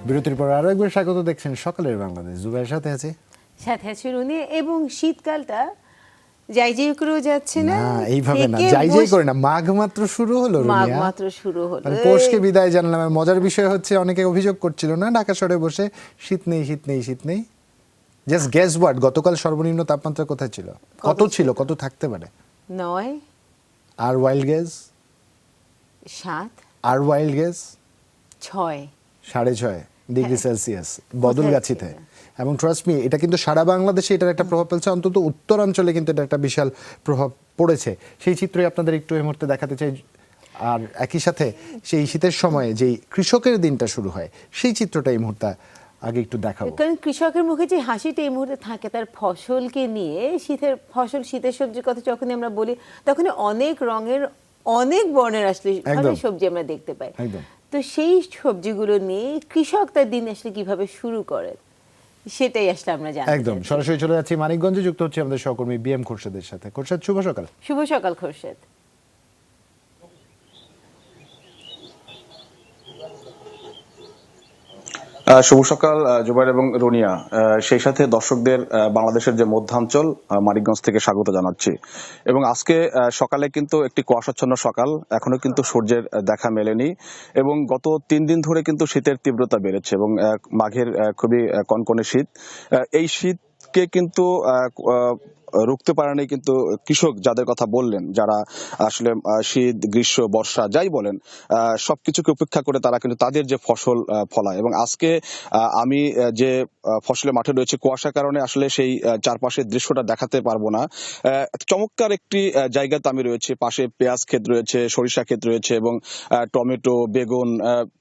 বিরতির পর আরো একবার স্বাগত, দেখছেন সকালের বাংলাদেশ। জুবাইয়ের সাথে আছি, রুনি। এবং শীতকালটা যাই যাই করেও যাচ্ছে না, এইভাবে না, যাই যাই করে না, মাঘ মাত্র শুরু হলো, মাঘ মাত্র শুরু হলো, মানে পৌষকে বিদায় জানলাম। মজার বিষয় হচ্ছে, অনেকে অভিযোগ করছিল না ঢাকা শহরে বসে, শীত নেই শীত নেই শীত নেই। জাস্ট গেস হোয়াট, গতকাল সর্বনিম্ন তাপমাত্রা কোথায় ছিল, কত ছিল, কত থাকতে পারে? 9, আর ওয়াইল্ড গেস 7, আর ওয়াইল্ড গেস 6, 6.5 ডিগ্রি সেলসিয়াস বদলগাছিতে। এবং ট্রাস্ট মি, এটা কিন্তু সারা বাংলাদেশে এটার একটা প্রভাব ফেলছে, অন্তত উত্তরাঞ্চলে কিন্তু এটা একটা বিশাল প্রভাব পড়েছে। সেই চিত্রই আপনাদের একটু এই মুহূর্তে দেখাতে চাই। আর একই সাথে সেই শীতের সময়ে যেই কৃষকের দিনটা শুরু হয়, সেই চিত্রটা এই মুহূর্তে আগে একটু দেখাবো। কারণ কৃষকের মুখে যে হাসিটা এই মুহূর্তে থাকে তার ফসলকে নিয়ে। শীতের সবজির কথা যখনই আমরা বলি, তখনই অনেক রঙের, অনেক বর্ণের আসলে সবজি আমরা দেখতে পাই। তো সেই সবজিগুলো নিয়ে কৃষক তার দিন আসলে কিভাবে শুরু করে, সেটাই আসলে আমরা জানি। একদম সরাসরি চলে যাচ্ছি মানিকগঞ্জে, যুক্ত হচ্ছে আমাদের সহকর্মী বিএম খোরশেদের সাথে। খোরশেদ, শুভ সকাল। শুভ সকাল খোরশেদ। শুভ সকাল জুবাইর এবং রুনিয়া, সেই সাথে দর্শকদের বাংলাদেশের যে মধ্যাঞ্চল মানিকগঞ্জ থেকে স্বাগত জানাচ্ছি। এবং আজকে সকালে কিন্তু একটি কুয়াশাচ্ছন্ন সকাল, এখনো কিন্তু সূর্যের দেখা মেলেনি এবং গত 3 দিন ধরে কিন্তু শীতের তীব্রতা বেড়েছে এবং মাঘের খুবই কনকনে শীত। এই শীতকে কিন্তু রুখতে পারেনি কিন্তু কৃষক, যাদের কথা বললেন, যারা আসলে শীত গ্রীষ্ম বর্ষা যাই বলেন সবকিছুকে উপেক্ষা করে তারা কিন্তু তাদের যে ফসল ফলায়। এবং আজকে আমি যে ফসলের মাঠে রয়েছে, কুয়াশার কারণে আসলে সেই চারপাশের দৃশ্যটা দেখাতে পারবো না। চমৎকার একটি জায়গাতে আমি রয়েছে, পাশে পেঁয়াজ ক্ষেত রয়েছে, সরিষা ক্ষেত রয়েছে এবং টমেটো, বেগুন,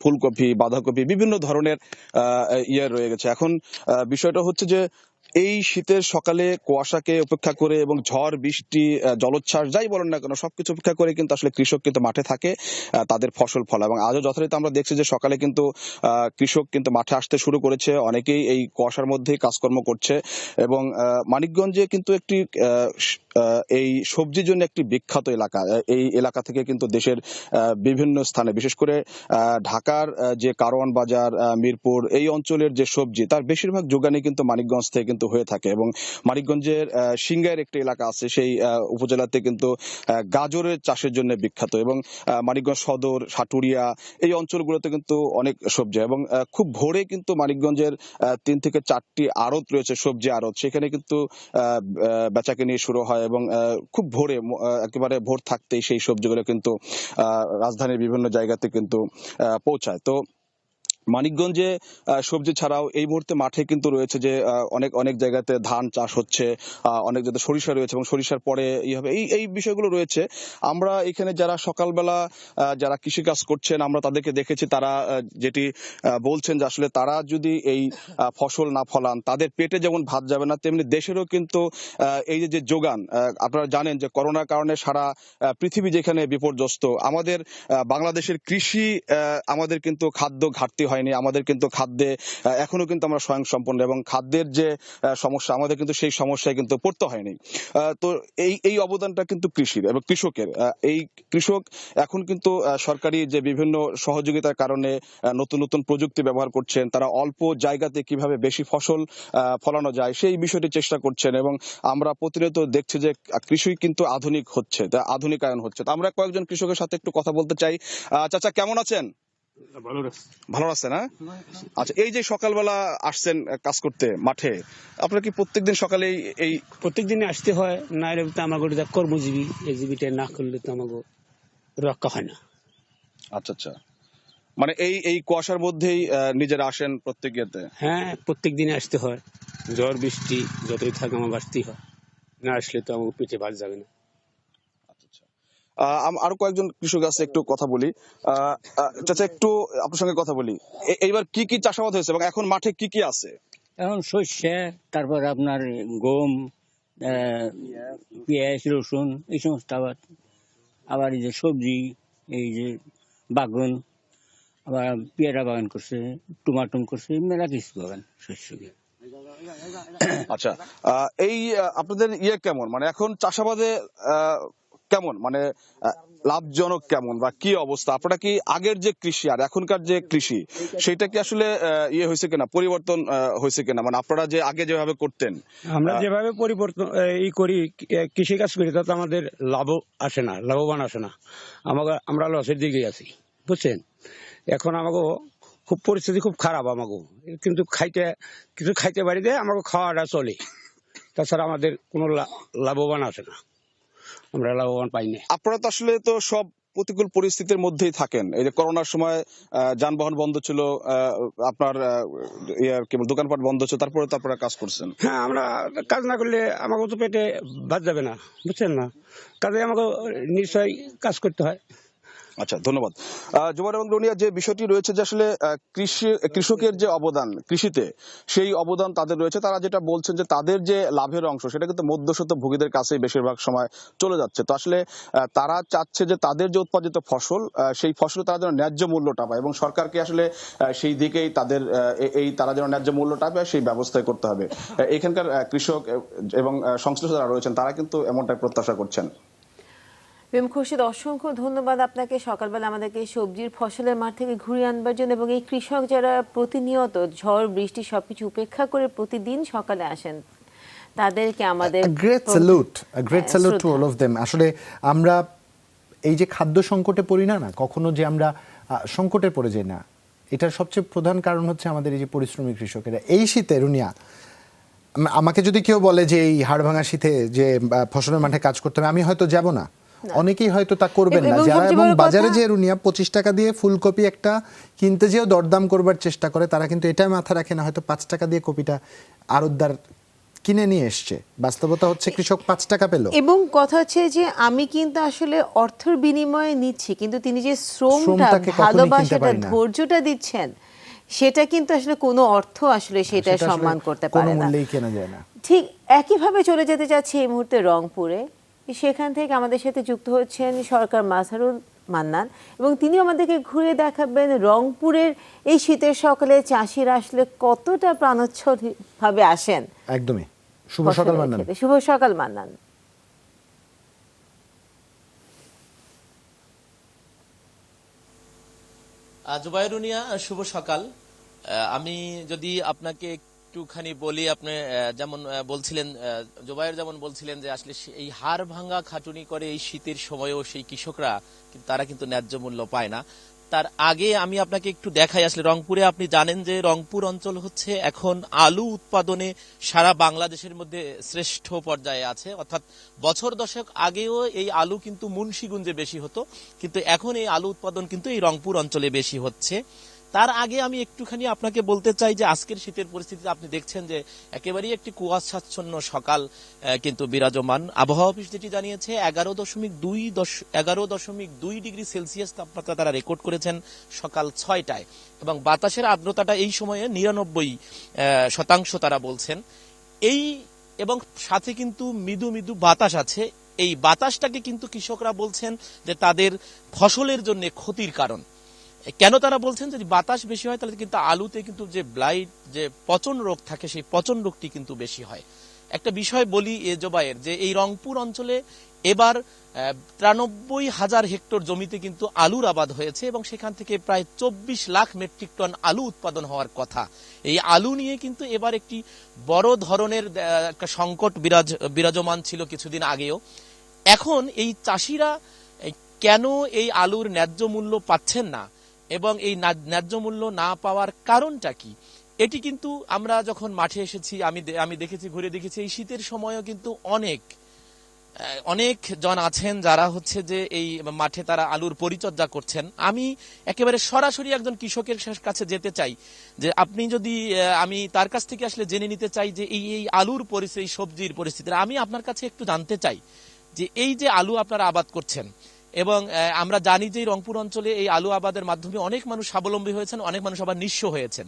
ফুলকপি, বাঁধাকপি, বিভিন্ন ধরনের রয়ে গেছে। এখন বিষয়টা হচ্ছে যে এই শীতের সকালে কুয়াশাকে উপেক্ষা করে এবং ঝড় বৃষ্টি জলোচ্ছ্বাস যাই বলেন না কেন, সবকিছু উপেক্ষা করে কিন্তু আসলে কৃষক কিন্তু মাঠে থাকে তাদের ফসল ফলা। এবং আজও যথারীতি আমরা দেখছি যে সকালে কিন্তু কৃষক কিন্তু মাঠে আসতে শুরু করেছে, অনেকেই এই কুয়াশার মধ্যেই কাজকর্ম করছে। এবং মানিকগঞ্জে কিন্তু একটি এই সবজির জন্য একটি বিখ্যাত এলাকা, এই এলাকা থেকে কিন্তু দেশের বিভিন্ন স্থানে, বিশেষ করে ঢাকার যে কারওয়ান বাজার, মিরপুর, এই অঞ্চলের যে সবজি তার বেশিরভাগ যোগানই কিন্তু মানিকগঞ্জ থেকে কিন্তু হয়ে থাকে। এবং মানিকগঞ্জের সিংগাইর একটি এলাকা আছে, সেই উপজেলাতে কিন্তু গাজরের চাষের জন্য বিখ্যাত। এবং মানিকগঞ্জ সদর, সাটুরিয়া, এই অঞ্চলগুলোতে কিন্তু অনেক সবজি। এবং খুব ভোরে কিন্তু মানিকগঞ্জের 3 থেকে 4টি আড়ত রয়েছে, সবজি আড়ত, সেখানে কিন্তু বেচাকেনি শুরু হয় এবং খুব ভোরে, একেবারে ভোর থাকতেই সেই সবজিগুলো কিন্তু রাজধানীর বিভিন্ন জায়গাতে কিন্তু পৌঁছায়। তো মানিকগঞ্জে সবজি ছাড়াও এই মুহূর্তে মাঠে কিন্তু রয়েছে যে অনেক অনেক জায়গাতে ধান চাষ হচ্ছে, অনেক জায়গাতে সরিষা রয়েছে এবং সরিষার পরে হবে, এই বিষয়গুলো রয়েছে। আমরা এখানে যারা সকালবেলা যারা কৃষিকাজ করছেন, আমরা তাদেরকে দেখেছি, তারা যেটি বলছেন যে আসলে তারা যদি এই ফসল না ফলান তাদের পেটে যেমন ভাত যাবে না, তেমনি দেশেরও কিন্তু এই যে যোগান, আপনারা জানেন যে করোনার কারণে সারা পৃথিবী যেখানে বিপর্যস্ত, আমাদের বাংলাদেশের কৃষি, আমাদের কিন্তু খাদ্য ঘাটতি হয়নি, আমাদের কিন্তু খাদ্যে এখনো কিন্তু আমরা স্বয়ংসম্পূর্ণ এবং খাদ্যের যে সমস্যা, আমাদের কিন্তু সেই সমস্যায় কিন্তু পড়তে হয়নি। তো এই অবদানটা কিন্তু কৃষির এবং কৃষকের। এই কৃষক এখন কিন্তু সরকারি যে বিভিন্ন সহযোগিতার কারণে নতুন নতুন প্রযুক্তি ব্যবহার করছেন, তারা অল্প জায়গাতে কিভাবে বেশি ফসল ফলানো যায় সেই বিষয়টি চেষ্টা করছেন। এবং আমরা প্রতিনিয়ত দেখছি যে কৃষি কিন্তু আধুনিক হচ্ছে, আধুনিকায়ন হচ্ছে। তো আমরা কয়েকজন কৃষকের সাথে একটু কথা বলতে চাই। চাচা, কেমন আছেন? ভালো আছেন? হ্যাঁ, আচ্ছা, এই যে সকালবেলা আসছেন কাজ করতে মাঠে, আপনার কি প্রত্যেকদিন সকালে এই? প্রত্যেকদিন আসতে হয়, না এলে তো আমাকে কর্মজীবী, এক্সিবিটে না করলে তো আমাকে রক্ষা হয় না। আচ্ছা আচ্ছা, মানে এই কুয়াশার মধ্যেই নিজেরা আসেন প্রত্যেক ইয়েতে? হ্যাঁ, প্রত্যেক দিনে আসতে হয়, ঝড় বৃষ্টি যতই থাকে আমাকে আসতেই হয়, না আসলে তো আমাকে পেটে ভাত যাবে না। আরো কয়েকজন কৃষক আছে, একটু কথা বলি। চাচা, একটু আপনার সঙ্গে কথা বলি। এইবার কি কি চাষাবাদ হয়েছে এবং এখন মাঠে কি কি আছে? এখন সর্ষে, তারপর আপনার গম, পেঁয়াজ, রসুন, এই সমস্ত আবার। আবার এই যে সবজি, এই যে বাগান, আবার পেয়ারা বাগান করছে, টমাটম করছে, মেলা কিছু বাগান শস্য। আচ্ছা, এই আপনাদের কেমন, মানে এখন চাষাবাদে কেমন, মানে লাভজনক কেমন বা কি অবস্থা? আপনারা কি আগের যে কৃষি আর এখনকার যে কৃষি সেটা কি আসলে ইয়ে হয়েছে কিনা, পরিবর্তন হয়েছে কিনা, মানে আপনারা যে আগে যেভাবে করতেন? আমরা যেভাবে পরিবর্তন করি, কৃষি কাজ করি, তাতে আমাদের লাভ আসে না, লাভবান আসে না। আমরা লসের দিকে আছি, বুঝছেন। এখন আমাকে খুব পরিস্থিতি খুব খারাপ আমাকে, কিন্তু কিছু খাইতে পারি দেয়, আমাকে খাওয়াটা চলে, তাছাড়া আমাদের কোনো লাভবান আসে না, আমরা লাভবান পাই না। আপনারা তো আসলে তো সব প্রতিকূল পরিস্থিতির মধ্যেই থাকেন। এই যে করোনার সময় যানবাহন বন্ধ ছিল, আপনার দোকানপাট বন্ধ ছিল, তারপরে তো আপনারা কাজ করছেন। হ্যাঁ, আমরা কাজ না করলে আমাকে তো পেটে ভাত যাবে না, বুঝছেন না, কাজে আমাকে নিশ্চয়ই কাজ করতে হয়। আচ্ছা, ধন্যবাদ। জুবাইর এবং রুনিয়া, যে বিষয়টি রয়েছে যে আসলে কৃষকের যে অবদান কৃষিতে, সেই অবদান তাদের রয়েছে। তারা যেটা বলছেন যে তাদের যে লাভের অংশ সেটা কিন্তু মধ্যস্বত্ব ভোগীদের কাছে বেশিরভাগ সময় চলে যাচ্ছে। তো আসলে তারা চাচ্ছে যে তাদের যে উৎপাদিত ফসল, সেই ফসল তারা যেন ন্যায্য মূল্যটা পায়, এবং সরকারকে আসলে সেই দিকেই তাদের তারা যেন ন্যায্য মূল্যটা পায় সেই ব্যবস্থাই করতে হবে। এখানকার কৃষক এবং সংশ্লিষ্ট যারা রয়েছেন তারা কিন্তু এমনটাই প্রত্যাশা করছেন। প্রেম খুরশিদ, অসংখ্য ধন্যবাদ আপনাকে সকালবেলা আমাদেরকে সবজির ফসলের মাঠ থেকে ঘুরিয়ে আনবার জন্য, এবং এই কৃষক যারা প্রতিনিয়ত ঝড় বৃষ্টি সবকিছু উপেক্ষা করে প্রতিদিন সকালে আসেন, তাদেরকে আমাদের great salute to all of them. আসলে আমরা এই যে খাদ্য সংকটে পড়ি না, কখনো যে আমরা সংকটে পড়ে যাই না, এটার সবচেয়ে প্রধান কারণ হচ্ছে আমাদের এই যে পরিশ্রমী কৃষকেরা। এই শীতে রুনিয়া, আমাকে যদি কেউ বলে যে এই হাড় ভাঙা শীতে যে ফসলের মাঠে কাজ করতে হবে, আমি হয়তো যাব না। অনেকেই হয়তো তা করবেন না যারা, এবং বাজারে যে রুনিয়া 25 টাকা দিয়ে ফুলকপি একটা কিনতে যেও দরদাম করবার চেষ্টা করে, তারা কিন্তু এটা মাথা রাখে না হয়তো 5 টাকা দিয়ে কপিটা আড়তদার কিনে নিয়ে এসছে। বাস্তবতা হচ্ছে কৃষক 5 টাকা পেল। এবং কথা হচ্ছে যে আমি কিন্তু আসলে অর্থের বিনিময়ে নিচ্ছি, কিন্তু তিনি যে শ্রমটা, ভালোবাসাটা, ধৈর্যটা দিচ্ছেন, সেটা কিন্তু আসলে কোনো অর্থ আসলে সেটা সম্মান করতে পারে না, কেনা যায় না। ঠিক একইভাবে চলে যেতে চাচ্ছি এই মুহূর্তে রংপুরে। সেখান থেকে আমাদের সাথে যুক্ত হচ্ছেন সরকার মাজহারুল মান্নান, এবং তিনি আমাদেরকে ঘুরে দেখাবেন রংপুরের এই শীতের সকালে চাষিরা আসলে কতটা প্রাণোচ্ছল ভাবে আসেন। একদমই। শুভ সকাল মান্নান। শুভ সকাল মান্নান। জুবাইর রুনিয়া, শুভ সকাল। আমি যদি আপনাকে একটুখানি বলি, আপনি যেমন বলছিলেন, জুবাইর যেমন বলছিলেন যে আসলে এই হাড় ভাঙা খাটুনি করে এই শীতের সময়েও সেই কৃষকরা তারা কিন্তু ন্যায্য মূল্য পায় না। তার আগে আমি আপনাকে একটু দেখাই, আসলে রংপুরে আপনি জানেন যে রংপুর অঞ্চল হচ্ছে এখন আলু উৎপাদনে সারা বাংলাদেশের মধ্যে শ্রেষ্ঠ পর্যায়ে আছে। অর্থাৎ বছর দশক আগেও এই আলু কিন্তু মুন্সিগঞ্জে বেশি হতো, কিন্তু এখন এই আলু উৎপাদন কিন্তু এই রংপুর অঞ্চলে বেশি হচ্ছে। তার আগে আমি একটুখানি আপনাকে বলতে চাই যে আজকের শীতের পরিস্থিতিতে আপনি দেখছেন যে একেবারেই একটি কুয়াশাচ্ছন্ন সকাল কিন্তু বিরাজমান। আবহাওয়া অফিস যেটি জানিয়েছে 11.2 ডিগ্রি সেলসিয়াস তাপমাত্রা তারা রেকর্ড করেছেন সকাল 6টায়, এবং বাতাসের আর্দ্রতাটা এই সময়ে 99% তারা বলছেন। এই এবং সাথে কিন্তু মৃদু মৃদু বাতাস আছে। এই বাতাসটাকে কিন্তু কৃষকরা বলছেন যে তাদের ফসলের জন্য ক্ষতির কারণ। কেন তারা বলছেন, যদি বাতাস বেশি হয় তাহলে কিন্তু আলুতে কিন্তু যে ব্লাইট, যে পচন রোগ থাকে, সেই পচন রোগটি কিন্তু বেশি হয়। একটা বিষয় বলি জোবায়ের, যে এই রংপুর অঞ্চলে এবার 93,000 হেক্টর জমিতে কিন্তু আলুর আবাদ হয়েছে, এবং সেখান থেকে প্রায় 24 লাখ মেট্রিক টন আলু উৎপাদন হওয়ার কথা। এই আলু নিয়ে কিন্তু এবার একটি বড় ধরনের একটা সংকট বিরাজমান ছিল কিছুদিন আগেও। এখন এই চাষিরা কেন এই আলুর ন্যায্য মূল্য পাচ্ছেন না, এবং এই ন্যায্য মূল্য না পাওয়ার কারণটা কি, এটি কিন্তু আমরা যখন মাঠে এসেছি আমি দেখেছি, ঘুরে দেখেছি, এই শীতের সময়ও কিন্তু অনেক জন আছেন যারা হচ্ছে যে এই মাঠে তারা আলুর পরিচর্যা করছেন। আমি একেবারে সরাসরি একজন কৃষকের কাছে যেতে চাই, যে আপনি যদি আমি তার কাছ থেকে আসলে জেনে নিতে চাই যে এই আলুর পরিস্থিতি, এই সবজির পরিস্থিতি, আমি আপনার কাছে একটু জানতে চাই যে এই যে আলু আপনারা আবাদ করছেন, এবং আমরা জানি যে রংপুর অঞ্চলে এই আলু আবাদের মাধ্যমে অনেক মানুষ স্বাবলম্বী হয়েছেন, অনেক মানুষ আবার নিঃস্ব হয়েছেন।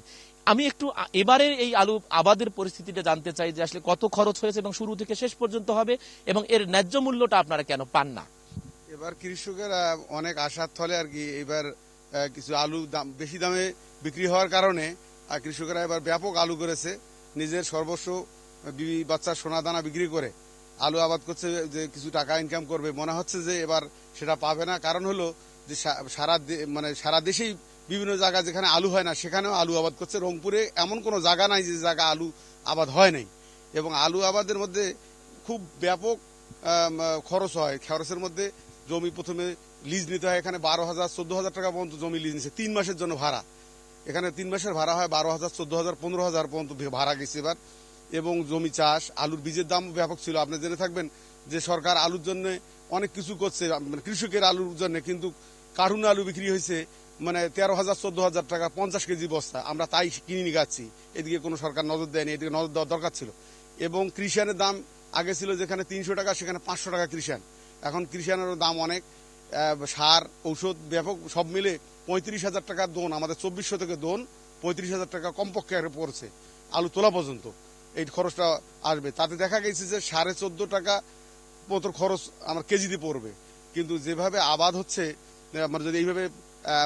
আমি একটু এবারের এই আলু আবাদের পরিস্থিতিটা জানতে চাই, যে আসলে কত খরচ হয়েছে এবং শুরু থেকে শেষ পর্যন্ত হবে, এবং এর ন্যায্য মূল্যটা আপনারা কেন পান না। এবার কৃষকের অনেক আশার থলে আর কি, এবার কিছু আলু বেশি দামে বিক্রি হওয়ার কারণে কৃষকেরা এবার ব্যাপক আলু করেছে, নিজের সর্বস্ব বাচ্চার সোনা দানা বিক্রি করে আলু আবাদ করছে যে কিছু টাকা ইনকাম করবে, মনে হচ্ছে যে এবার সেটা পাবে না। কারণ হলো যে মানে সারা দেশেই বিভিন্ন জায়গা যেখানে আলু হয় না সেখানেও আলু আবাদ করছে। রংপুরে এমন কোনো জায়গা নাই যে জায়গা আলু আবাদ হয় নাই, এবং আলু আবাদের মধ্যে খুব ব্যাপক খরচ হয়। খরচের মধ্যে জমি প্রথমে লিজ নিতে হয়, এখানে 12,000 14,000 টাকা পর্যন্ত জমি লিজ নিচ্ছে 3 মাসের জন্য ভাড়া। এখানে 3 মাসের ভাড়া হয় 12,000 14,000 15,000 পর্যন্ত ভাড়া গেছে এবার। এবং জমি চাষ, আলুর বীজের দাম ব্যাপক ছিল। আপনি জেনে থাকবেন যে সরকার আলুর জন্য অনেক কিছু করছে, মানে কৃষকের আলুর জন্য, কিন্তু কার্টুন আলু বিক্রি হয়েছে মানে 13,000 14,000 টাকা 50 কেজি বস্তা। আমরা তাই কিনে নিয়ে যাচ্ছি, এদিকে কোনো সরকার নজর দেয়নি, এদিকে নজর দেওয়ার দরকার ছিল। এবং কৃষানের দাম আগে ছিল যেখানে 300 টাকা সেখানে 500 টাকা কৃষান, এখন কৃষানেরও দাম অনেক। সার ঔষধ ব্যাপক সব মিলে 35,000 টাকার দোন, আমাদের 2400 থেকে দোন 35,000 টাকা কমপক্ষে পড়ছে আলু তোলা পর্যন্ত, এই খরচটা আসবে। তাতে দেখা গেছে যে 14.5 টাকা মতো খরচ আমার কেজিতে পড়বে। কিন্তু যেভাবে আবাদ হচ্ছে, মানে যদি এইভাবে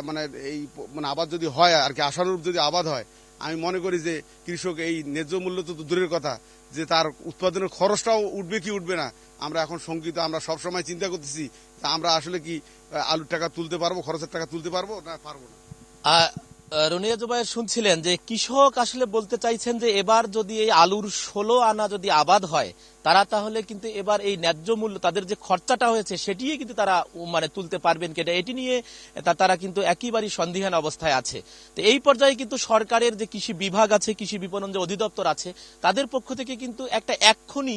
মানে আবাদ যদি হয় আর কি, আশানুরূপ যদি আবাদ হয়, আমি মনে করি যে কৃষক এই ন্যায্য মূল্য তো দূরের কথা, যে তার উৎপাদনের খরচটাও উঠবে কি উঠবে না আমরা এখন শঙ্কিত। আমরা সবসময় চিন্তা করতেছি যে আমরা আসলে কি আলুর টাকা তুলতে পারবো, খরচের টাকা তুলতে পারবো না পারবো না। রনিয়া জুবায়ের শুনছিলেন যে কৃষক আসলে বলতে চাইছেন যে এবার যদি এই আলুর 16 আনা যদি আবাদ হয়, তারা তাহলে কিন্তু এবার এই ন্যায্য মূল্য তাদের যে খরচাটা হয়েছে সেটিই কিন্তু তারা মানে তুলতে পারবেন কিনা, এটি নিয়ে তারা কিন্তু একেবারেই সন্দিহান অবস্থায় আছে। তো এই পর্যায়ে কিন্তু সরকারের যে কৃষি বিভাগ আছে, কৃষি বিপণন যে অধিদপ্তর আছে, তাদের পক্ষ থেকে কিন্তু এক্ষুনি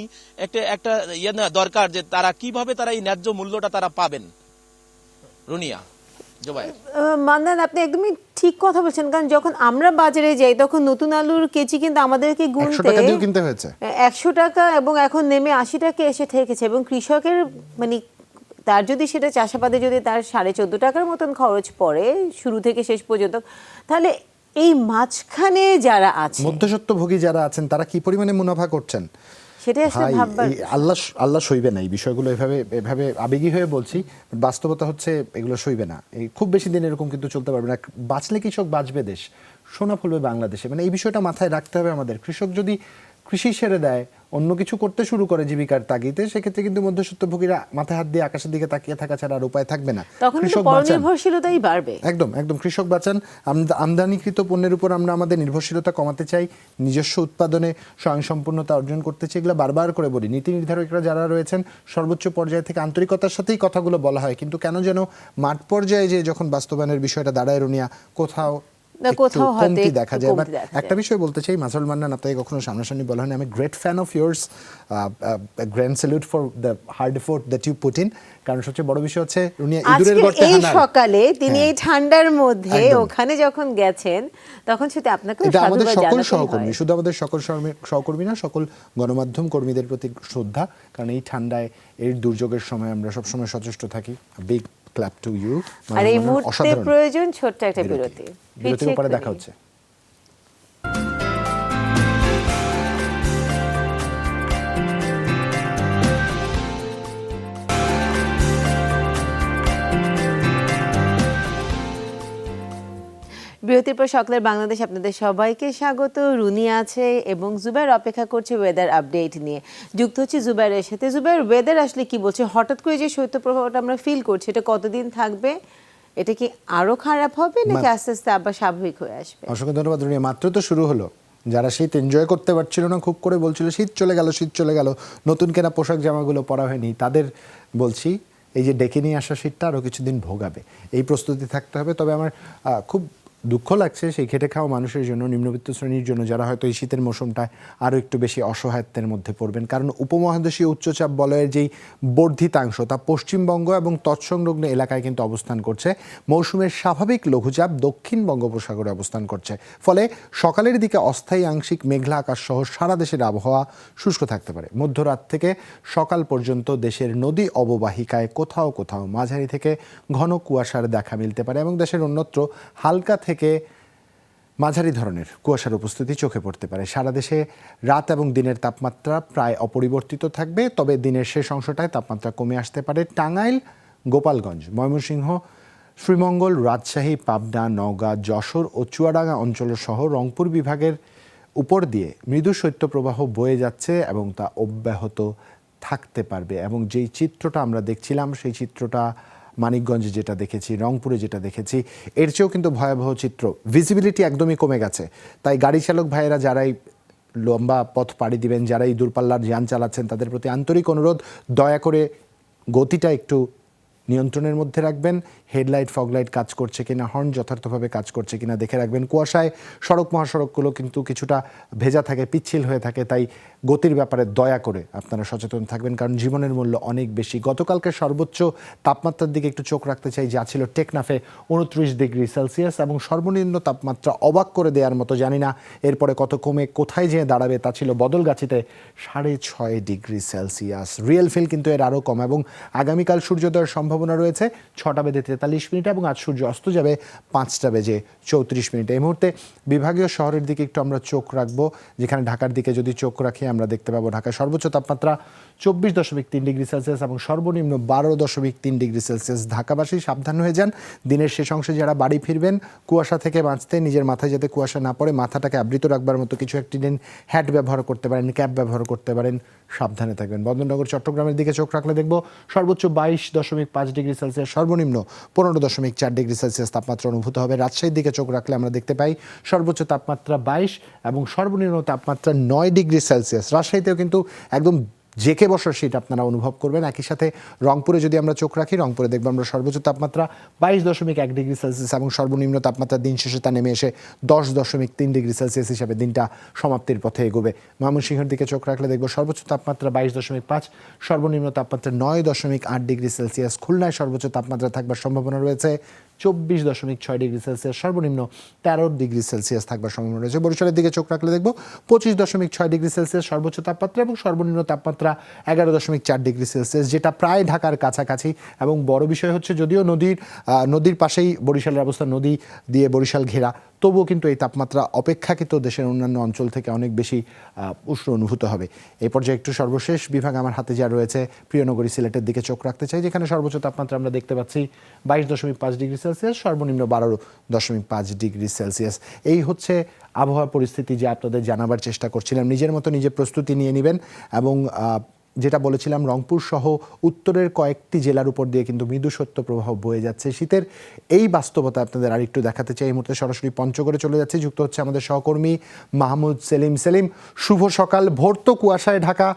একটা ইয়ে নেওয়া দরকার যে তারা কিভাবে তারা এই ন্যায্য মূল্যটা তারা পাবেন। রনিয়া জুবায়ের, মান্নান, আপনি একদমই ঠিক কথা বলছেন। কারণ যখন আমরা বাজারে যাই তখন নতুন আলুর কেজি কিন্তু আমাদেরকে 100 গুনতে টাকা দিয়েও কিনতে হয়েছে, 100 টাকা, এবং এখন নেমে 80 টাকা এসে ঠেকেছে। এবং কৃষকের মানে তার যদি সেটা চাষাবাদে যদি তার 14.5 টাকার মতন খরচ পড়ে শুরু থেকে শেষ পর্যন্ত, তাহলে এই মাঝখানে যারা আছে, মধ্যস্বত্বভোগী যারা আছেন, তারা কি পরিমাণে মুনাফা করছেন সেটাই আসলে ভাই। ভাববার। আল্লাহ সইবে না এই বিষয়গুলো, এভাবে আবেগী হয়ে বলছি, বাস্তবতা হচ্ছে এগুলো সইবে না। এই খুব বেশি দিন এরকম কিন্তু চলতে পারবে না। বাঁচলে কৃষক বাঁচবে দেশ, সোনা ফলবে বাংলাদেশে, মানে এই বিষয়টা মাথায় রাখতে হবে আমাদের। কৃষক যদি কৃষি ছেড়ে দেয়, অন্য কিছু করতে শুরু করে জীবিকার তাগিদে, সেক্ষেত্রে কিন্তু মধ্যস্বত্বভোগীরা মাথায় হাত দিয়ে আকাশের দিকে তাকিয়ে থাকা ছাড়া আর উপায় থাকবে না। তখন কিন্তু পরনির্ভরশীলতাই বাড়বে। একদম কৃষক বাঁচান। আমদানিকৃত পণ্যের উপর আমরা আমাদের নির্ভরশীলতা কমাতে চাই, নিজস্ব উৎপাদনে স্বয়ংসম্পূর্ণতা অর্জন করতে চাই। এগুলো বারবার করে বলি, নীতি নির্ধারকরা যারা রয়েছেন সর্বোচ্চ পর্যায়ে থেকে আন্তরিকতার সাথেই কথাগুলো বলা হয়, কিন্তু কেন যেন মাঠ পর্যায়ে যে যখন বাস্তবায়নের বিষয়টা দাঁড়ায় রুনিয়া, কোথাও কমতি দেখা যায়। এবার একটা বিষয় বলতে চাই, মাজহারুল মান্নান, আপনাকে কখনো সামনাসামনি বলা হয়নি, আমি great fan of yours, grand salute for the hard effort that you put in. কারণ সবচেয়ে বড় বিষয় হচ্ছে রুনিয়া ইঁদুরের গর্তে এই হানা। সকালে তিনি এই ঠান্ডার মধ্যে ওখানে যখন গেছেন, তখন সেটা আপনাকে এটা আমাদের সকল সহকর্মী, শুধু আমাদের সকল সহকর্মী না, সকল গণমাধ্যম কর্মীদের প্রতি শ্রদ্ধা। কারণ এই ঠান্ডায়, এই দুর্যোগের সময় আমরা সবসময় সচেষ্ট থাকি। Big clap to you. আর এই মুহূর্তে প্রয়োজন ছোট্ট একটা বিরতি। বিরতির পরে দেখা হচ্ছে। বিরতির পর সকালের বাংলাদেশ আপনাদের সবাইকে স্বাগত। রুনি আছে এবং জুবাইর অপেক্ষা করছে ওয়েদার আপডেট নিয়ে। যুক্ত হচ্ছে জুবাইরের সাথে। জুবাইর, ওয়েদার আসলে কি বলছে? হঠাৎ করে যে শৈত্যপ্রবাহটা আমরা ফিল করছি, এটা কতদিন থাকবে? এটা কি আরো খারাপ হবে নাকি আস্তে আস্তে আবার স্বাভাবিক হয়ে আসবে? অসংখ্য ধন্যবাদ রুনিয়া। মাত্র তো শুরু হলো। যারা শীত এনজয় করতে পারছিল না, খুব করে বলছিল শীত চলে গেল, নতুন কেনা পোশাক জামাগুলো পরা হয়নি, তাদের বলছি এই যে ডেকে নিয়ে আসা শীতটা আরও কিছুদিন ভোগাবে, এই প্রস্তুতি থাকতে হবে। তবে আমার খুব দুঃখ লাগছে সেই খেটে খাওয়া মানুষের জন্য, নিম্নবিত্ত শ্রেণীর জন্য, যারা হয়তো এই শীতের মৌসুমটায় আরও একটু বেশি অসহায়ত্বের মধ্যে পড়বেন। কারণ উপমহাদেশীয় উচ্চচাপ বলয়ের যেই বর্ধিতাংশ, তা পশ্চিমবঙ্গ এবং তৎসংলগ্ন এলাকায় কিন্তু অবস্থান করছে। মৌসুমের স্বাভাবিক লঘুচাপ দক্ষিণ বঙ্গোপসাগরে অবস্থান করছে। ফলে সকালের দিকে অস্থায়ী আংশিক মেঘলা আকাশ সহ সারা দেশের আবহাওয়া শুষ্ক থাকতে পারে। মধ্যরাত থেকে সকাল পর্যন্ত দেশের নদী অববাহিকায় কোথাও কোথাও মাঝারি থেকে ঘন কুয়াশার দেখা মিলতে পারে এবং দেশের অন্যত্র হালকা থেকে মাঝারি ধরনের কুয়াশার উপস্থিতি চোখে পড়তে পারে। সারা দেশে রাত এবং দিনের তাপমাত্রা প্রায় অপরিবর্তিত থাকবে, তবে দিনের শেষ অংশটায় তাপমাত্রা কমে আসতে পারে। টাঙ্গাইল, গোপালগঞ্জ, ময়মনসিংহ, শ্রীমঙ্গল, রাজশাহী, পাবনা, নওগাঁ, যশোর ও চুয়াডাঙ্গা অঞ্চল সহ রংপুর বিভাগের উপর দিয়ে মৃদু শৈত্যপ্রবাহ বয়ে যাচ্ছে এবং তা অব্যাহত থাকতে পারবে এবং যেই চিত্রটা আমরা দেখছিলাম সেই চিত্রটা মানিকগঞ্জে যেটা দেখেছি, রংপুরে যেটা দেখেছি, এর চেয়েও কিন্তু ভয়াবহ চিত্র। ভিজিবিলিটি একদমই কমে গেছে। তাই গাড়ি চালক ভাইয়েরা যারাই লম্বা পথ পাড়ি দিবেন, যারা এই দূরপাল্লার যান চালাচ্ছেন, তাদের প্রতি আন্তরিক অনুরোধ, দয়া করে গতিটা একটু নিয়ন্ত্রণের মধ্যে রাখবেন। হেডলাইট ফগলাইট কাজ করছে কিনা, হর্ন যথার্থভাবে কাজ করছে কিনা দেখে রাখবেন। কুয়াশায় সড়ক মহাসড়কগুলো কিন্তু কিছুটা ভেজা থাকে, পিচ্ছিল হয়ে থাকে, তাই গতির ব্যাপারে দয়া করে আপনারা সচেতন থাকবেন, কারণ জীবনের মূল্য অনেক বেশি। গতকালকে সর্বোচ্চ তাপমাত্রার দিকে একটু চোখ রাখতে চাই, যা ছিল টেকনাফে 29 ডিগ্রি সেলসিয়াস, এবং সর্বনিম্ন তাপমাত্রা অবাক করে দেওয়ার মতো, জানি না এরপরে কত কমে কোথায় যেয়ে দাঁড়াবে, তা ছিল বদলগাছিতে 6.5 ডিগ্রি সেলসিয়াস। রিয়েল ফিল কিন্তু এর আরও কম, এবং আগামীকাল সূর্যোদয়ের সম্ভাবনা রয়েছে 6টা বেজে 43 মিনিট, এবং আজ সূর্য অস্ত যাবে 5টা বেজে 34 মিনিট। এই মুহূর্তে বিভাগীয় শহরের দিকে একটু আমরা চোখ রাখবো, যেখানে ঢাকার দিকে যদি চোখ রাখি আমরা দেখতে পাবো ঢাকায় সর্বোচ্চ তাপমাত্রা 24.3 ডিগ্রি সেলসিয়াস এবং সর্বনিম্ন 12.3 ডিগ্রি সেলসিয়াস। ঢাকাবাসী সাবধান হয়ে যান। দিনের শেষ অংশে যারা বাড়ি ফিরবেন, কুয়াশা থেকে বাঁচতে, নিজের মাথায় যাতে কুয়াশা না পড়ে, মাথাটাকে আবৃত রাখবার মতো কিছু একটি দিন হ্যাট ব্যবহার করতে পারেন, ক্যাপ ব্যবহার করতে পারেন, সাবধানে থাকবেন। বন্দরনগর চট্টগ্রামের দিকে চোখ রাখলে দেখব সর্বোচ্চ 22.5 ডিগ্রি সেলসিয়াস, সর্বনিম্ন 15.4 ডিগ্রি সেলসিয়াস তাপমাত্রা অনুভূত হবে। রাজশাহীর দিকে চোখ রাখলে আমরা দেখতে পাই সর্বোচ্চ তাপমাত্রা 22 এবং সর্বনিম্ন তাপমাত্রা 9 ডিগ্রি সেলসিয়াস। রাজশাহীতেও কিন্তু একদম জেকে বসার শীত আপনারা অনুভব করবেন। একই সাথে রংপুরে যদি আমরা চোখ রাখি, রংপুরে দেখব আমরা সর্বোচ্চ তাপমাত্রা 22.1 ডিগ্রি সেলসিয়াস এবং সর্বনিম্ন তাপমাত্রা দিন শেষে তা নেমে এসে 10.3 ডিগ্রি সেলসিয়াস হিসাবে দিনটা সমাপ্তির পথে এগোবে। ময়মনসিংহের দিকে চোখ রাখলে দেখব সর্বোচ্চ তাপমাত্রা 22.5, সর্বনিম্ন তাপমাত্রা 9.8 ডিগ্রি সেলসিয়াস। খুলনায় সর্বোচ্চ তাপমাত্রা থাকবার সম্ভাবনা রয়েছে 24.6 ডিগ্রি সেলসিয়াস, সর্বনিম্ন 13 ডিগ্রি সেলসিয়াস থাকবার সম্ভাবনা রয়েছে। বরিশালের দিকে চোখ রাখলে দেখব 25.6 ডিগ্রি সেলসিয়াস সর্বোচ্চ তাপমাত্রা এবং সর্বনিম্ন তাপমাত্রা 11.4 ডিগ্রি সেলসিয়াস, যেটা প্রায় ঢাকার কাছাকাছি। এবং বড় বিষয় হচ্ছে, যদিও নদীর পাশেই বরিশালের অবস্থা, নদী দিয়ে বরিশাল ঘেরা, তবুও কিন্তু এই তাপমাত্রা অপেক্ষাকৃত দেশের অন্যান্য অঞ্চল থেকে অনেক বেশি উষ্ণ অনুভূত হবে। এই পর্যায়ে একটু সর্বশেষ বিভাগ আমার হাতে যা রয়েছে, প্রিয়নগরী সিলেটের দিকে চোখ রাখতে চাই, যেখানে সর্বোচ্চ তাপমাত্রা আমরা দেখতে পাচ্ছি 22.5 ডিগ্রি সেলসিয়াস, সর্বনিম্ন 12.5 ডিগ্রি সেলসিয়াস। এই হচ্ছে আবহাওয়া পরিস্থিতি, যা আপনাদের জানাবার চেষ্টা করছিলাম। নিজের মতো নিজে প্রস্তুতি নিয়ে নেবেন, এবং যেটা বলেছিলাম, রংপুর সহ উত্তরের কয়েকটি জেলার উপর দিয়ে কিন্তু মৃদু সত্য প্রবাহ বয়ে যাচ্ছে। শীতের এই বাস্তবতা আপনাদের আরেকটু দেখাতে চাই। এই মুহূর্তে সরাসরি পঞ্চগড়ে চলে যাচ্ছে, যুক্ত হচ্ছে আমাদের সহকর্মী মাহমুদ সেলিম। সেলিম, শুভ সকাল। ভোর তো কুয়াশায় ঢাকা,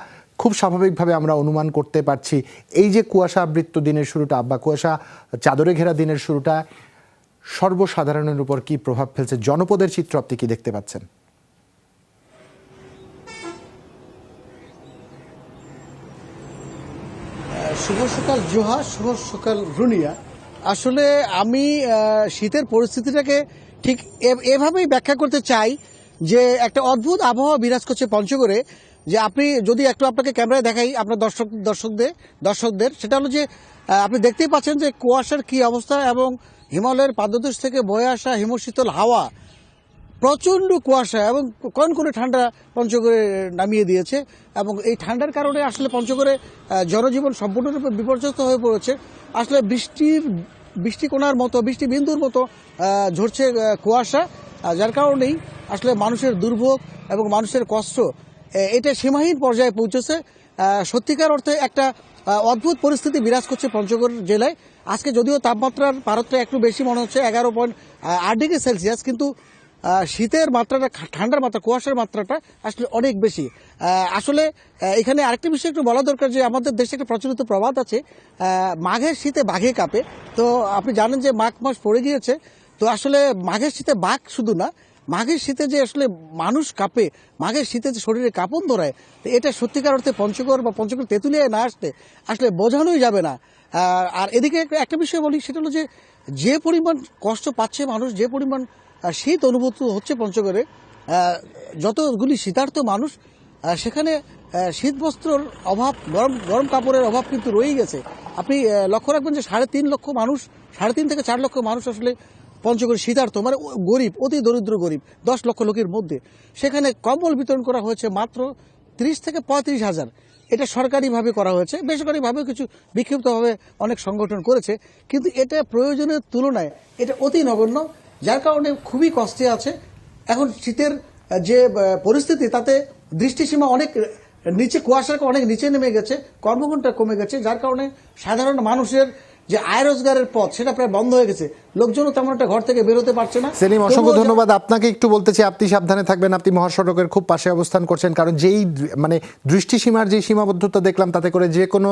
খুব স্বাভাবিকভাবে আমরা অনুমান করতে পারছি এই যে কুয়াশা আবৃত দিনের শুরুটা বা কুয়াশা চাদরে ঘেরা দিনের শুরুটা সর্বসাধারণের উপর কি প্রভাব ফেলছে? জনপদের চিত্র আপনি কি দেখতে পাচ্ছেন? শুভ সকাল জোহা, শুভ সকাল রুনিয়া। আসলে আমি শীতের পরিস্থিতিটাকে ঠিক এভাবেই ব্যাখ্যা করতে চাই যে একটা অদ্ভুত আবহাওয়া বিরাজ করছে পঞ্চগড়ে। যে আপনি যদি একটু আপনাকে ক্যামেরায় দেখাই আপনার দর্শকদের, সেটা হলো যে আপনি দেখতেই পাচ্ছেন যে কুয়াশার কি অবস্থা, এবং হিমালয়ের পাদদেশ থেকে বয়ে আসা হিমশীতল হাওয়া, প্রচণ্ড কুয়াশা এবং কনকনে ঠান্ডা পঞ্চগড়ে নামিয়ে দিয়েছে। এবং এই ঠান্ডার কারণে আসলে পঞ্চগড়ে জনজীবন সম্পূর্ণরূপে বিপর্যস্ত হয়ে পড়েছে। আসলে বৃষ্টিকণার মতো, বৃষ্টি বিন্দুর মতো ঝরছে কুয়াশা, যার কারণেই আসলে মানুষের দুর্ভোগ এবং মানুষের কষ্ট এটা সীমাহীন পর্যায়ে পৌঁছেছে। সত্যিকার অর্থে একটা অদ্ভুত পরিস্থিতি বিরাজ করছে পঞ্চগড় জেলায়। আজকে যদিও তাপমাত্রার পারতটা একটু বেশি মনে হচ্ছে 11.8 ডিগ্রি সেলসিয়াস, কিন্তু শীতের মাত্রাটা, ঠান্ডার মাত্রা, কুয়াশার মাত্রাটা আসলে অনেক বেশি। আসলে এখানে আরেকটা বিষয় একটু বলা দরকার যে আমাদের দেশে একটা প্রচলিত প্রবাদ আছে, মাঘের শীতে বাঘে কাঁপে। তো আপনি জানেন যে মাঘ মাস পড়ে গিয়েছে, তো আসলে মাঘের শীতে বাঘ শুধু না, মাঘের শীতে যে আসলে মানুষ কাঁপে, মাঘের শীতে যে শরীরে কাঁপন ধরায়, তো এটা সত্যিকার অর্থে পঞ্চগড় বা পঞ্চগড় তেঁতুলিয়ায় না আসতে আসলে বোঝানোই যাবে না। আর এদিকে একটা বিষয় বলি, সেটা হলো যে পরিমাণ কষ্ট পাচ্ছে মানুষ, যে পরিমাণ শীত অনুভূত হচ্ছে পঞ্চগড়ে, যতগুলি শীতার্থ মানুষ, সেখানে শীত বস্ত্রর অভাব, গরম কাপড়ের অভাব কিন্তু রয়েই গেছে। আপনি লক্ষ্য রাখবেন যে 3.5 থেকে 4 লক্ষ মানুষ আসলে পঞ্চগড় শীতার্থ, মানে গরিব, অতি দরিদ্র গরিব, 10 লক্ষ লোকের মধ্যে। সেখানে কম্বল বিতরণ করা হয়েছে মাত্র 30 থেকে 35 হাজার। এটা সরকারিভাবে করা হয়েছে, বেসরকারিভাবেও কিছু বিক্ষিপ্তভাবে অনেক সংগঠন করেছে, কিন্তু এটা প্রয়োজনের তুলনায় এটা অতি নগণ্য, যার কারণে খুবই কষ্টে আছে। এখন শীতের যে পরিস্থিতি, তাতে দৃষ্টিসীমা অনেক নিচে কুয়াশার অনেক নিচে নেমে গেছে, কর্মঘণ্টা কমে গেছে, যার কারণে সাধারণ মানুষের যে আয় রোজগারের পথ সেটা প্রায় বন্ধ হয়ে গেছে, লোকজনও তেমন একটা ঘর থেকে বেরোতে পারছে না। সেলিম, অসংখ্য তবুও ধন্যবাদ আপনাকে। একটু বলতে চাই, আপনি সাবধানে থাকবেন, আপনি মহাসড়কের খুব পাশে অবস্থান করছেন, কারণ যেই মানে দৃষ্টিসীমার যে সীমাবদ্ধতা দেখলাম, তাতে করে যে কোনো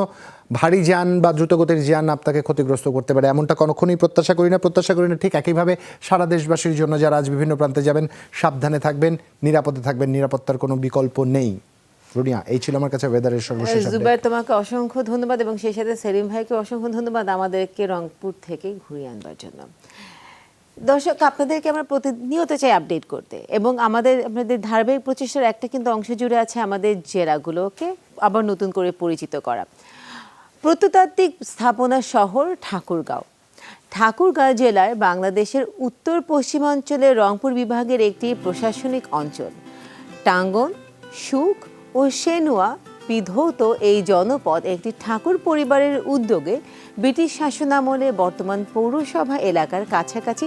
ভারী যান বা দ্রুতগতির যান আপনাকে ক্ষতিগ্রস্ত করতে পারে, এমনটা কখনোই প্রত্যাশা করি না। ঠিক একইভাবে সারা দেশবাসীর জন্য যারা আজ বিভিন্ন প্রান্তে যাবেন, সাবধানে থাকবেন, নিরাপদে থাকবেন, নিরাপত্তার কোনো বিকল্প নেই। রুনিয়া, এই ছিল আমার কাছে ওয়েদারের সর্বশেষ আপডেট। জুবাইর, তোমাকে অসংখ্য ধন্যবাদ এবং সেই সাথে সেলিম ভাইকে অসংখ্য ধন্যবাদ আমাদেরকে রংপুর থেকে ঘুরিয়ে আনবার জন্য। দর্শক, আপনাদেরকে আমরা প্রতিনিয়ত চাই আপডেট করতে, এবং আমাদের ধারাবাহিক প্রচেষ্টার একটা কিন্তু অংশ জুড়ে আছে আমাদের জেলাগুলোকে আবার নতুন করে পরিচিত করা। প্রত্নতাত্ত্বিক স্থাপনা শহর ঠাকুরগাঁও জেলার বাংলাদেশের উত্তর পশ্চিমাঞ্চলের রংপুর বিভাগের একটি প্রশাসনিক অঞ্চল। টাঙ্গন, সুখ ও সেনুয়া বিধৌত এই জনপদ একটি ঠাকুর পরিবারের উদ্যোগে ব্রিটিশ শাসনামলে বর্তমান পৌরসভা এলাকার কাছাকাছি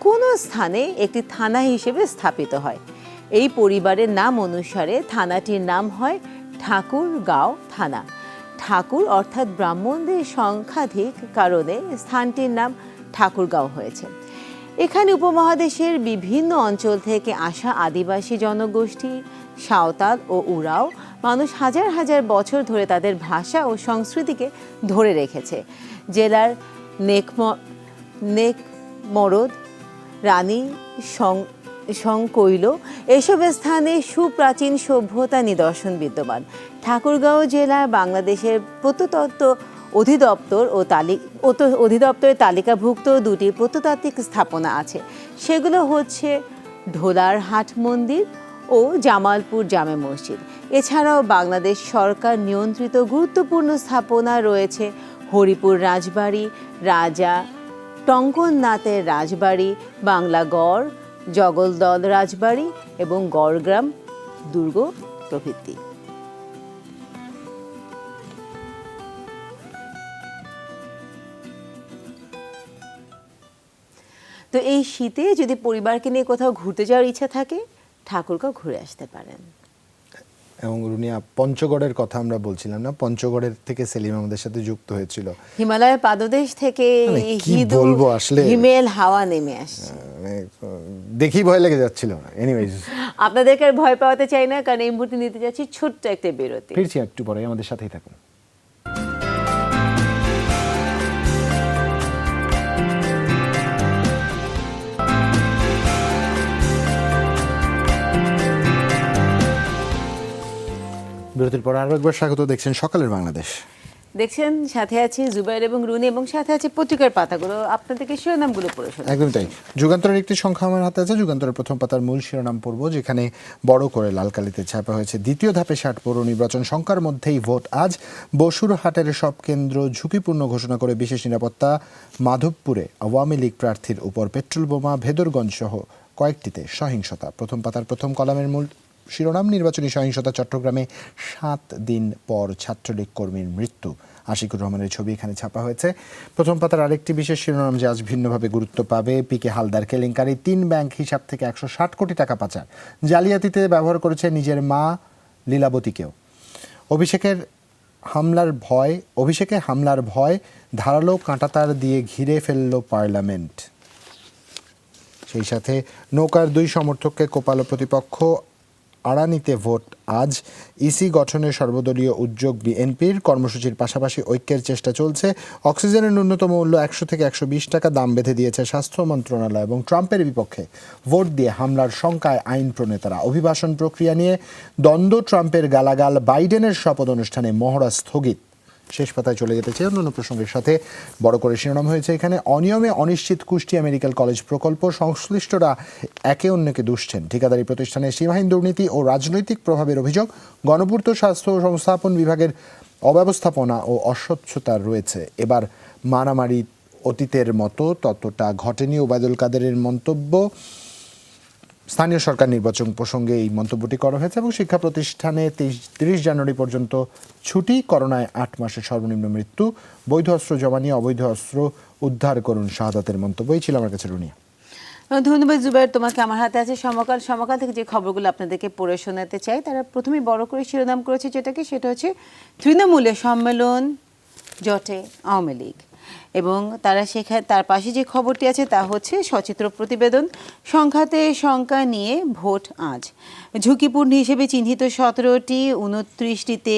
কোনো স্থানে একটি থানা হিসেবে স্থাপিত হয়। এই পরিবারের নাম অনুসারে থানাটির নাম হয় ঠাকুরগাঁও থানা। ঠাকুর অর্থাৎ ব্রাহ্মণদের সংখ্যাধিক কারণে স্থানটির নাম ঠাকুরগাঁও হয়েছে। এখানে উপমহাদেশের বিভিন্ন অঞ্চল থেকে আসা আদিবাসী জনগোষ্ঠী, সাঁওতাল ও উরাও মানুষ হাজার হাজার বছর ধরে তাদের ভাষা ও সংস্কৃতিকে ধরে রেখেছে। জেলার নেকমরদ, রানী সংকৈল এসব স্থানে সুপ্রাচীন সভ্যতা নিদর্শন বিদ্যমান। ঠাকুরগাঁও জেলা বাংলাদেশের প্রত্নতত্ত্ব অধিদপ্তরের তালিকাভুক্ত দুটি প্রত্নতাত্ত্বিক স্থাপনা আছে। সেগুলো হচ্ছে ঢোলার হাট মন্দির ও জামালপুর জামে মসজিদ। এছাড়াও বাংলাদেশ সরকার নিয়ন্ত্রিত গুরুত্বপূর্ণ স্থাপনা রয়েছে হরিপুর রাজবাড়ি, রাজা টঙ্কননাথের রাজবাড়ি, বাংলাগড়, জগলদল রাজবাড়ি এবং গড়গ্রাম দুর্গ প্রভৃতি। তো এই শীতে যদি পরিবারকে নিয়ে কোথাও ঘুরতে যাওয়ার ইচ্ছা থাকে, ঠাকুরগাঁও ঘুরে আসতে পারেন। এবং রুনিয়া, পঞ্চগড়ের কথা আমরা বলছিলাম না, পঞ্চগড়ের থেকে সেলিম আমাদের সাথে যুক্ত হয়েছিল। হিমালয়ের পাদদেশ থেকে কি বলবো আসলে, হিমেল হাওয়া নেমে আসছে, দেখি ভয় লেগে যাচ্ছিল। এনিওয়েজ, আপনাদেরকে আর ভয় পাওয়াতে চাই না, কারণ এই মুহূর্তে নিতে যাচ্ছি ছোট্ট একটা বিরতি। ফিরছি একটু পরে, আমাদের সাথেই থাকুন। বিরতির পর আরো একবার স্বাগত। দেখছেন সকালের বাংলাদেশ, দেখছেন সাথে আছে জুবাইর এবং রুনি, এবং সাথে আছে পত্রিকার পাতাগুলো। আপনাদেরকে শিরোনামগুলো পড়ে শোনাই। একদম তাই। যুগান্তরের একটি সংখ্যা আমার হাতে আছে, যুগান্তরের প্রথম পাতার মূল শিরোনাম পড়ব, যেখানে বড় করে লাল কালিতে ছাপা হয়েছে, দ্বিতীয় ধাপে 60 পৌর নির্বাচন, সংখ্যার মধ্যেই ভোট আজ। বসুরহাটের সব কেন্দ্র ঝুঁকিপূর্ণ ঘোষণা করে বিশেষ নিরাপত্তা। মাধবপুরে আওয়ামী লীগ প্রার্থীর উপর পেট্রোল বোমা, ভেদরগঞ্জ সহ কয়েকটিতে সহিংসতা। প্রথম পাতার প্রথম কলামের মূল শিরোনাম, নির্বাচনী সহিংসতা চট্টগ্রামে 7 দিন পর ছাত্রলীগ কর্মীর মৃত্যু। আশিকুর রহমানের ছবি এখানে ছাপা হয়েছে। প্রথম পাতার আরেকটি বিশেষ শিরোনাম যে আজ ভিন্নভাবে গুরুত্ব পাবে, পিকে হালদার কেলেঙ্কারি, 3 ব্যাংক হিসাব থেকে 160 কোটি টাকা পাচার, জালিয়াতিতে ব্যবহার করেছে নিজের মা লীলাবতীকেও। অভিষেকে হামলার ভয়, ধারালো কাঁটাতার দিয়ে ঘিরে ফেলল পার্লামেন্ট। সেই সাথে নৌকার 2 সমর্থককে কোপালো প্রতিপক্ষ। আড়ানিতে ভোট আজ, ইসি গঠনের সর্বদলীয় উদ্যোগ বিএনপির, কর্মসূচির পাশাপাশি ঐক্যের চেষ্টা চলছে। অক্সিজেনের ন্যূনতম মূল্য 100 থেকে 120 টাকা দাম বেঁধে দিয়েছে স্বাস্থ্য মন্ত্রণালয়। এবং ট্রাম্পের বিপক্ষে ভোট দিয়ে হামলার শঙ্কায় আইন প্রণেতারা। অভিবাসন প্রক্রিয়া নিয়ে দ্বন্দ্ব, ট্রাম্পের গালাগাল, বাইডেনের শপথ অনুষ্ঠানে মহড়া স্থগিত। শেষ পাতায় চলে যেতে চাই অন্যান্য প্রসঙ্গের সাথে। বড় করে শিরোনাম হয়েছে এখানে, অনিয়মে অনিশ্চিত কুষ্টিয়া মেডিকেল কলেজ প্রকল্প, সংশ্লিষ্টরা একে অন্যকে দুষছেন। ঠিকাদারি প্রতিষ্ঠানে সীমাহীন দুর্নীতি ও রাজনৈতিক প্রভাবের অভিযোগ। গণপূর্ত স্বাস্থ্য ও সংস্থাপন বিভাগের অব্যবস্থাপনা ও অস্বচ্ছতা রয়েছে। এবার মারামারি অতীতের মতো ততটা ঘটেনি, ওবায়দুল কাদেরের মন্তব্য। স্থানীয় সরকার নির্বাচন প্রসঙ্গে এই মন্তব্যটি করা হয়েছে। এবং শিক্ষা প্রতিষ্ঠানে 30 জানুয়ারি পর্যন্ত ছুটি, করোনায় 8 মাসের সর্বনিম্ন মৃত্যু, বৈধ অস্ত্র জমা নিয়ে অবৈধ অস্ত্র উদ্ধার করুন শাহাদাতের মন্তব্য। এই ছিল আমার কাছে রুনিয়া। ধন্যবাদ জুবাইর, তোমাকে। আমার হাতে আছে সমকাল। সমকাল থেকে যে খবরগুলো আপনাদেরকে পড়ে শোনাতে চাই, তারা প্রথমে বড় করে শিরোনাম করেছে যেটাকে, সেটা হচ্ছে তৃণমূলে সম্মেলন জটে আওয়ামী লীগ। এবং তারা সেখানে তার পাশে যে খবরটি আছে তা হচ্ছে সচিত্র প্রতিবেদন, সংখ্যাতে শঙ্কা নিয়ে ভোট আজ। ঝুঁকিপূর্ণ হিসেবে চিহ্নিত 17টি, 29টিতে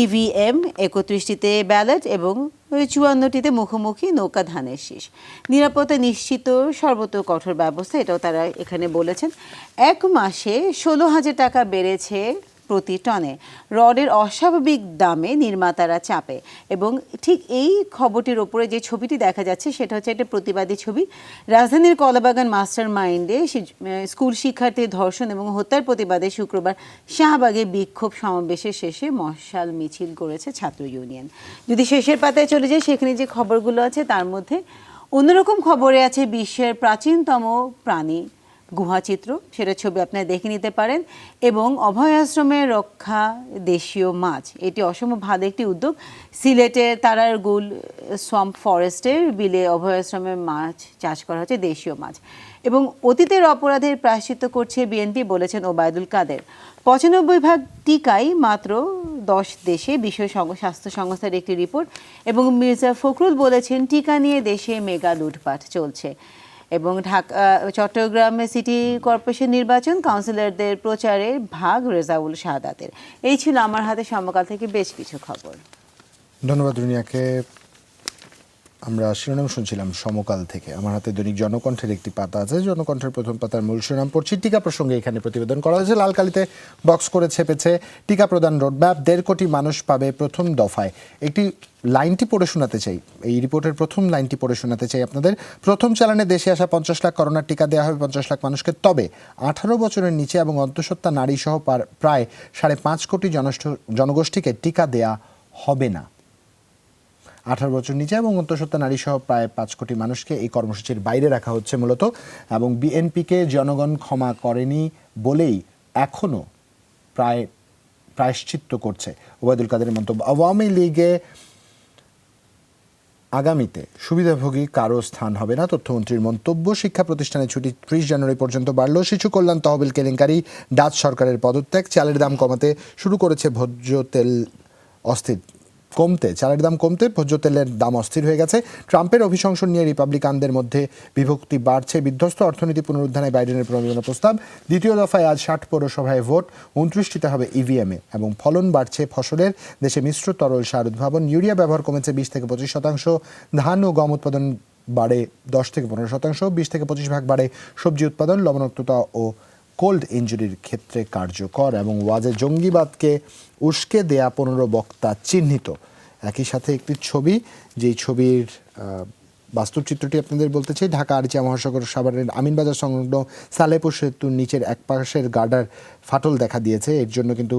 ইভিএম, 31টিতে ব্যালট এবং 54টিতে মুখোমুখি নৌকা ধানের শীষ। নিরাপত্তা নিশ্চিত, সর্বত্র কঠোর ব্যবস্থা, এটাও তারা এখানে বলেছেন। 1 মাসে 16,000 টাকা বেড়েছে প্রতি টনে। রডের অস্বাভাবিক দামে নির্মাতারা চাপে। এবং ঠিক এই খবরটির ওপরে যে ছবিটি দেখা যাচ্ছে সেটা হচ্ছে একটা প্রতিবাদী ছবি। রাজধানীর কলাবাগান মাস্টার মাইন্ডে স্কুল শিক্ষার্থী ধর্ষণ এবং হত্যার প্রতিবাদে শুক্রবার শাহবাগে বিক্ষোভ সমাবেশের শেষে মশাল মিছিল করেছে ছাত্র ইউনিয়ন। যদি শেষের পাতায় চলে যায়, সেখানে যে খবরগুলো আছে তার মধ্যে অন্যরকম খবরে আছে বিশ্বের প্রাচীনতম প্রাণী গুহাচিত্র, সেটা ছবি আপনারা দেখে নিতে পারেন। এবং অভয়াশ্রমের রক্ষা দেশীয় মাছ, এটি অসম ভালো একটি উদ্যোগ। সিলেটের তারারগুল সোয়াম্প ফরেস্টের বিলে অভয়াশ্রমের মাছ চাষ করা হচ্ছে, দেশীয় মাছ। এবং অতীতের অপরাধের প্রায়শ্চিত্ত করছে বিএনপি, বলেছেন ওবায়দুল কাদের। 95 ভাগ টিকাই মাত্র 10 দেশে, বিশ্ব স্বাস্থ্য সংস্থার একটি রিপোর্ট। এবং মির্জা ফখরুল বলেছেন টিকা নিয়ে দেশে মেগা লুটপাট চলছে। এবং চট্টগ্রাম সিটি কর্পোরেশন নির্বাচন, কাউন্সিলরদের প্রচারের ভাগ রেজাউল শাহাদাতের। এই ছিল আমার হাতে সমকাল থেকে বেশ কিছু খবর। ধন্যবাদ রুনিয়াকে। আমরা শিরোনাম শুনছিলাম সমকাল থেকে। আমার হাতে দৈনিক জনকণ্ঠের একটি পাতা আছে, জনকণ্ঠের প্রথম পাতার মূল শিরোনাম পড়ছি। টিকা প্রসঙ্গে এখানে প্রতিবেদন করা হয়েছে, লাল কালিতে বক্স করে ছেপেছে। টিকা প্রদান রোডম্যাপ, 1.5 কোটি মানুষ পাবে প্রথম দফায়। একটি লাইনটি পড়ে শোনাতে চাই, এই রিপোর্টের প্রথম লাইনটি পড়ে শোনাতে চাই আপনাদের। প্রথম চালানে দেশে আসা 50 লাখ করোনার টিকা দেওয়া হবে 50 লাখ মানুষকে। তবে 18 বছরের নিচে এবং অন্তঃসত্ত্বা নারী সহ প্রায় 5.5 কোটি জনগোষ্ঠীকে টিকা দেয়া হবে না। 18 বছর নিচে এবং অন্তঃসত্ত্বা নারী সহ প্রায় 5 কোটি মানুষকে এই কর্মসূচির বাইরে রাখা হচ্ছে মূলত। এবং বিএনপিকে জনগণ ক্ষমা করেনি বলেই এখনও প্রায়শ্চিত্ত করছে ওবায়দুল কাদেরের মন্তব্য। আওয়ামী লীগে আগামীতে সুবিধাভোগী কারো স্থান হবে না, তথ্যমন্ত্রীর মন্তব্য। শিক্ষা প্রতিষ্ঠানের ছুটি 30 জানুয়ারি পর্যন্ত বাড়ল। শিশু কল্যাণ তহবিল কেলেঙ্কারি, ডাচ সরকারের পদত্যাগ। চালের দাম কমাতে শুরু করেছে ভোজ্য তেল, চালের দাম কমতে ভোজ্য তেলের দাম অস্থির হয়ে গেছে। ট্রাম্পের অভিশংসন নিয়ে রিপাবলিকানদের মধ্যে বিভক্তি বাড়ছে। বিধ্বস্ত অর্থনীতি পুনরুদ্ধারে বাইডেনের প্রণোদনা প্রস্তাব। দ্বিতীয় দফায় আজ 60 পৌরসভায় ভোট, 29টিতে হবে ইভিএমে। এবং ফলন বাড়ছে ফসলের, দেশে মিশ্র তরল সার উদ্ভাবন। ইউরিয়া ব্যবহার কমেছে 20 থেকে 25%। ধান ও গম উৎপাদন বাড়ে 10 থেকে 15%। 20 থেকে 25% বাড়ে সবজি উৎপাদন। লবণাক্ততা ও কোল্ড ইঞ্জুরির ক্ষেত্রে কার্যকর। এবং ওয়াজে জঙ্গিবাদকে উস্কে দেয়া 15 বক্তা চিহ্নিত। একই সাথে একটি ছবি, যেই ছবির বাস্তব চিত্রটি আপনাদের বলতে চাই। ঢাকা আরিচা মহাসাগর সাভারের আমিনবাজার সংলগ্ন সালেপুর সেতুর নিচের এক পাশের গার্ডার ফাটল দেখা দিয়েছে। এর জন্য কিন্তু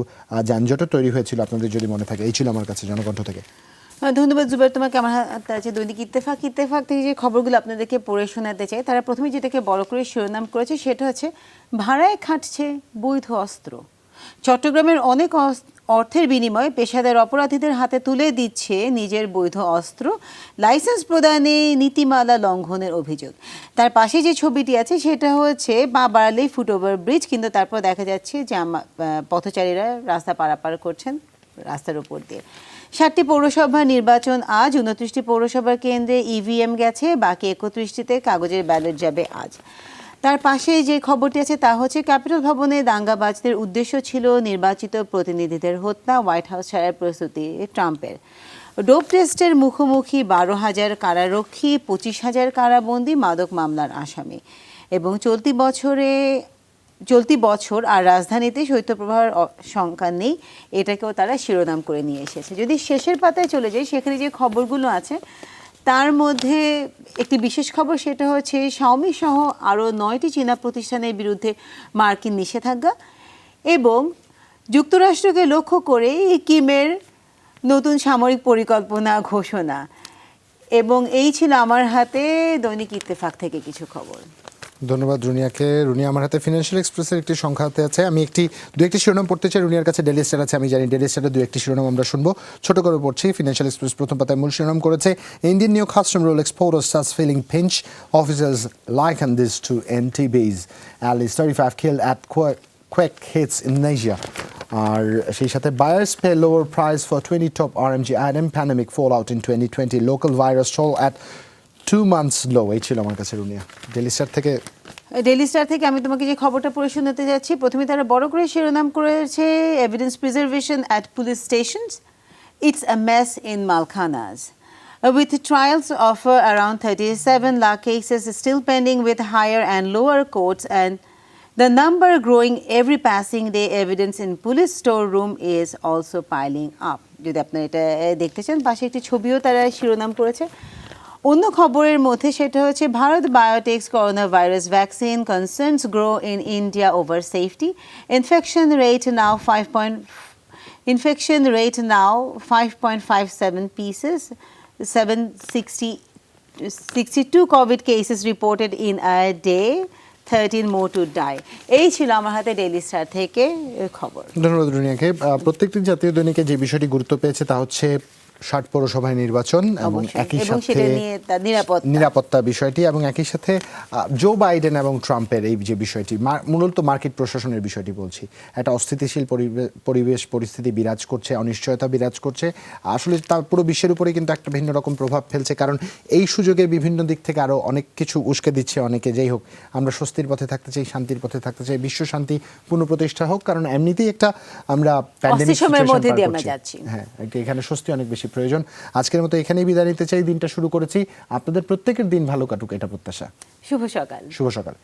যানজটও তৈরি হয়েছিল, আপনাদের যদি মনে থাকে। এই ছিল আমার কাছে জনকণ্ঠ থেকে। ধন্যবাদ জুবাইর, তোমাকে। আমার হাতে আছে দৈনিক ইত্তেফাক। ইত্তেফাক থেকে যে খবরগুলো আপনাদেরকে পড়ে শোনাতে চাই, তারা প্রথমে যেটাকে বড় করে শিরোনাম করেছে সেটা হচ্ছে ভাড়ায় খাটছে বৈধ অস্ত্র। চট্টগ্রামের অনেক অর্থের বিনিময়ে পেশাদার অপরাধীদের হাতে তুলে দিচ্ছে নিজের বৈধ অস্ত্র। লাইসেন্স প্রদানে নীতিমালা লঙ্ঘনের অভিযোগ। তার পাশে যে ছবিটি আছে সেটা হচ্ছে পা বাড়ালেই ফুটওভার ব্রিজ, কিন্তু তারপর দেখা যাচ্ছে যে পথচারীরা রাস্তা পারাপার করছেন রাস্তার উপর দিয়ে। 7টি পৌরসভা নির্বাচন আজ, 29টি পৌরসভার কেন্দ্রে ইভিএম গেছে, বাকি 31টিতে কাগজের ব্যালট যাবে আজ। তার পাশে যে খবরটি আছে তা হচ্ছে ক্যাপিটল ভবনে দাঙ্গাবাজদের উদ্দেশ্য ছিল নির্বাচিত প্রতিনিধিদের হত্যা, হোয়াইট হাউস ছাড়ার প্রস্তুতি ট্রাম্পের। ডোপ টেস্টের মুখোমুখি 12,000 কারারক্ষী, 25,000 কারাবন্দী মাদক মামলার আসামি। এবং চলতি বছর আর রাজধানীতে শৈত্যপ্রবাহের সংখ্যা নেই, এটাকেও তারা শিরোনাম করে নিয়ে এসেছে। যদি শেষের পাতায় চলে যাই, সেখানে যে খবরগুলো আছে তার মধ্যে একটি বিশেষ খবর, সেটা হচ্ছে শাওমি সহ আরও 9টি চীনা প্রতিষ্ঠানের বিরুদ্ধে মার্কিন নিষেধাজ্ঞা। এবং যুক্তরাষ্ট্রকে লক্ষ্য করে কিমের নতুন সামরিক পরিকল্পনা ঘোষণা। এবং এই ছিল আমার হাতে দৈনিক ইত্তেফাক থেকে কিছু খবর। ধন্যবাদ রুনিয়াকে। রুনিয়া আমার হাতে ফিনান্সিয়াল এক্সপ্রেসের একটি সংখ্যা হাতে আছে, আমি দু একটি শিরোনাম পড়তে চাই। রুনিয়ার কাছে ডেইলি স্টার আছে, আমি জানি ডেইলি স্টারে দু একটি শিরোনাম আমরা শুনবো। ছোট করে পড়ছি। ফিনান্সিয়াল এক্সপ্রেস প্রথম পাতায় মূল শিরোনাম করেছে, Indian new custom rule exporters starts feeling pinch, officers liken this to NTBs, at least 35 killed at quake hits Indonesia. আর সেই সাথে buyers pay lower price for 20 top RMG item, pandemic fallout in 2020, local virus toll at 2 months low। এই ছিল আমার কাছে Runia daily star থেকে। Daily star থেকে আমি তোমাকে যে খবরটা পড়ে শোনাতে যাচ্ছি, প্রথমে তারা বড় করে শিরোনাম করেছে, evidence preservation at police stations, it's a mess in malkhanas. With trials of around 37 lakh cases still pending with higher and lower courts and the number growing every passing day, evidence in police storeroom is also piling up. যদি আপনারা এটা দেখতে চান, পাশে একটি ছবিও তারা শিরোনাম করেছে। অন্য খবরের মধ্যে সেটা হচ্ছে, Bharat Biotech's corona virus vaccine, concerns grow in India over safety, infection rate now 5.57 pieces, 762 COVID cases reported in a day, 13 more to die. এই ছিল আমার হাতে ডেইলি স্টার থেকে খবর। ধন্যবাদ রুনিয়াকে। প্রত্যেকটি জাতীয় দৈনিকে যে বিষয়টি গুরুত্ব পেয়েছে তা হচ্ছে 60 পৌরসভায় নির্বাচন এবং একই সাথে নিরাপত্তা বিষয়টি, এবং একই সাথে জো বাইডেন এবং ট্রাম্পের এই যে বিষয়টি, মূলত মার্কেট প্রশাসনের বিষয়টি বলছি, একটা অস্থিতিশীল পরিবেশ পরিস্থিতি বিরাজ করছে, অনিশ্চয়তা বিরাজ করছে। আসলে তা পুরো বিশ্বের উপরে কিন্তু একটা ভিন্ন রকম প্রভাব ফেলছে, কারণ এই সুযোগে বিভিন্ন দিক থেকে আরও অনেক কিছু উস্কে দিচ্ছে অনেকে। যাই হোক, আমরা স্বস্তির পথে থাকতে চাই, শান্তির পথে থাকতে চাই, বিশ্ব শান্তি পুনঃপ্রতিষ্ঠা হোক, কারণ এমনিতেই একটা আমরা প্যান্ডেমিক সিচুয়েশন পার করছি। হ্যাঁ, এখানে স্বস্তি অনেক বেশি প্রয়োজন। আজকের মতো এখানেই বিদায় নিতে চাই। দিনটা শুরু করেছি, আপনাদের প্রত্যেকের দিন ভালো কাটুক এটা প্রত্যাশা। শুভ সকাল। শুভ সকাল।